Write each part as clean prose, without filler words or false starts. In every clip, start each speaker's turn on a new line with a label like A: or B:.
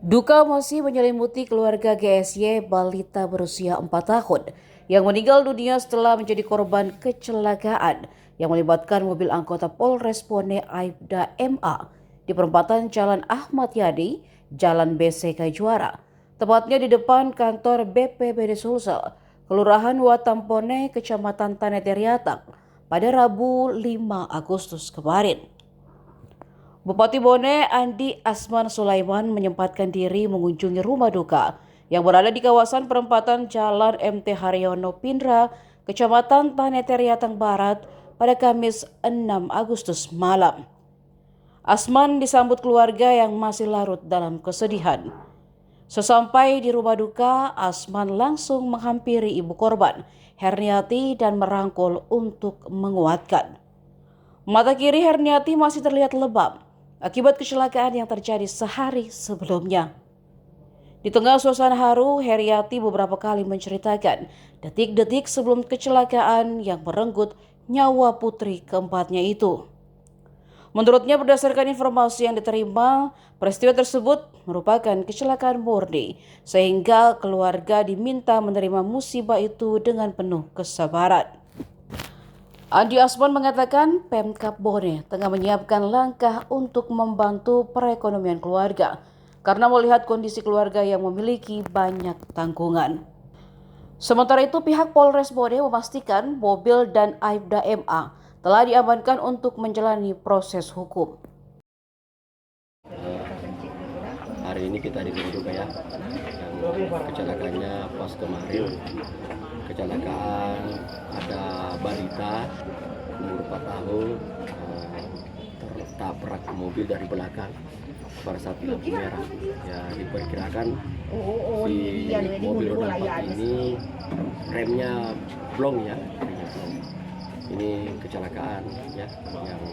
A: Duka masih menyelimuti keluarga GSY balita berusia 4 tahun yang meninggal dunia setelah menjadi korban kecelakaan yang melibatkan mobil anggota Polres Bone Aibda MA di perempatan Jalan Ahmad Yani, Jalan BCK Juara, tepatnya di depan kantor BPBD Sulsel, Kelurahan Watampone, Kecamatan Tanetiriatang, pada Rabu 5 Agustus kemarin. Bupati Bone Andi Asman Sulaiman menyempatkan diri mengunjungi rumah duka yang berada di kawasan perempatan Jalan MT Haryono Pindra, Kecamatan Tanetiriatang Barat pada Kamis 6 Agustus malam. Asman disambut keluarga yang masih larut dalam kesedihan. Sesampai di rumah duka, Asman langsung menghampiri ibu korban, Herniati, dan merangkul untuk menguatkan. Mata kiri Herniati masih terlihat lebam akibat kecelakaan yang terjadi sehari sebelumnya. Di tengah suasana haru, Herniati beberapa kali menceritakan detik-detik sebelum kecelakaan yang merenggut nyawa putri keempatnya itu. Menurutnya, berdasarkan informasi yang diterima, peristiwa tersebut merupakan kecelakaan murni, sehingga keluarga diminta menerima musibah itu dengan penuh kesabaran. Andi Asman mengatakan Pemkab Bone tengah menyiapkan langkah untuk membantu perekonomian keluarga karena melihat kondisi keluarga yang memiliki banyak tanggungan. Sementara itu, pihak Polres Bone memastikan mobil dan Aibda MA telah diamankan untuk menjalani proses hukum.
B: Hari ini kita di rumah duka ya, yang kecelakaannya pas kemarin, kecelakaan ada balita umur 4 tahun tertabrak mobil dari belakang pada saat lampu merah. Ya, diperkirakan si mobil roda 4 ini remnya blong ya, ini kecelakaan ya yang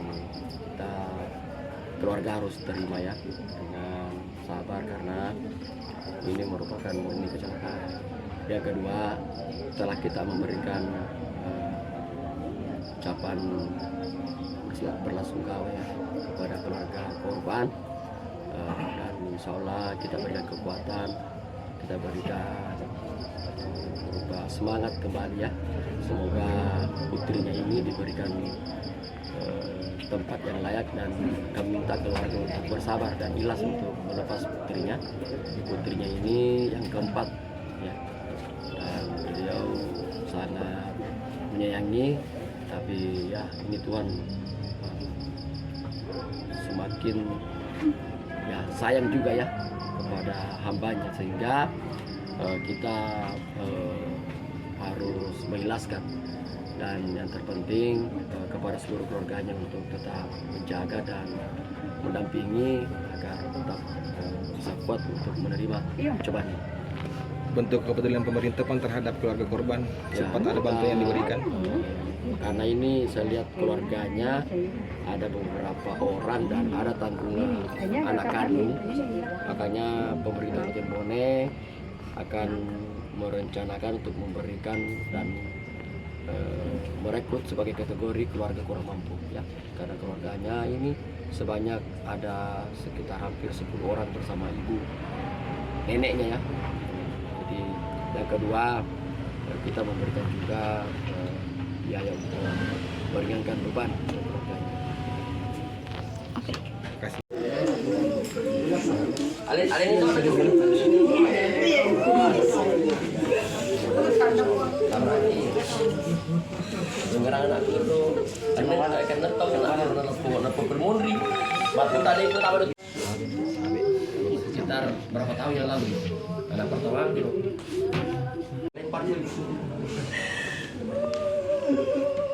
B: kita keluarga harus terima ya dengan sabar karena ini merupakan murni kecelakaan. Yang kedua, setelah kita memberikan ucapan berlasungkawa ya kepada keluarga korban, dan insya Allah kita berikan kekuatan, kita berikan berupa semangat kembali ya. Semoga putrinya ini diberikan tempat yang layak, dan kami minta keluarga untuk bersabar dan ikhlas untuk melepas putrinya. Putrinya ini yang keempat ya, dan beliau sangat menyayangi, tapi ya ini Tuhan semakin ya sayang juga ya kepada hambanya, sehingga kita harus mengikhlaskan, dan yang terpenting kepada seluruh keluarganya untuk tetap menjaga dan mendampingi agar tetap bisa kuat untuk menerima cobaan ini.
C: Bentuk kepedulian pemerintah pun terhadap keluarga korban, ya, sempat ada bantuan yang diberikan?
B: Karena ini saya lihat keluarganya ada beberapa orang dan ada tanggungan anak kandung, makanya pemerintah Kabupaten Bone akan merencanakan untuk memberikan dan merekrut sebagai kategori keluarga kurang mampu ya, karena keluarganya ini sebanyak ada sekitar hampir 10 orang bersama ibu neneknya ya. Jadi yang kedua, kita memberikan juga biaya untuk meringankan beban keluarganya.
D: Dengar anak itu, anda akan netop karena bermundri. Waktu tadi itu tahu sekitar berapa tahun yang lalu, anak pertama gitu. Lempar dulu.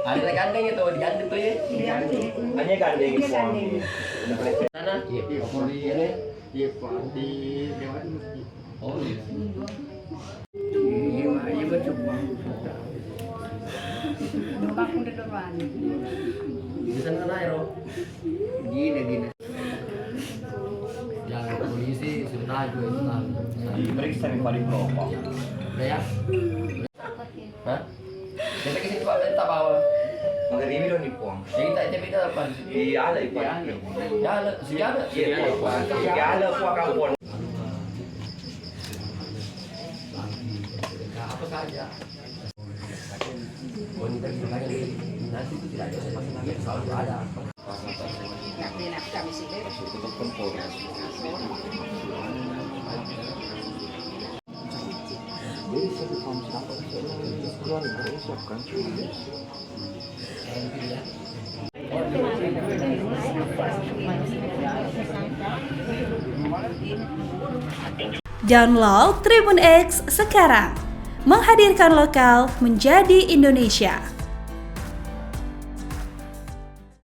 D: Ada gandeng itu, digandeng tuh ya.
E: Hanya gandeng itu.
D: Sana? Iya. Di ini.
E: Iya, di Dewan Masjid.
D: Oh iya.
E: Iya, bercoba.
D: Di sana kan air,
E: Gini.
D: yang polisi sudah juga itu tahu.
E: Diperiksa nih paling berapa?
D: Udah ya? Hah? Kita ke sini Pak, kita bawa.
E: Mengenai dong nih puang.
D: Kita kita apa?
E: Iya ada.
D: Ya, sudah ada.
E: Iya ada puang kampung.
B: apa saja. Wanita silakan nanti itu tidak ada saya masih lagi selalu ada.
E: Jadi satu tahun sampai keluarga siapkan.
F: Download Tribun X sekarang, menghadirkan lokal menjadi Indonesia.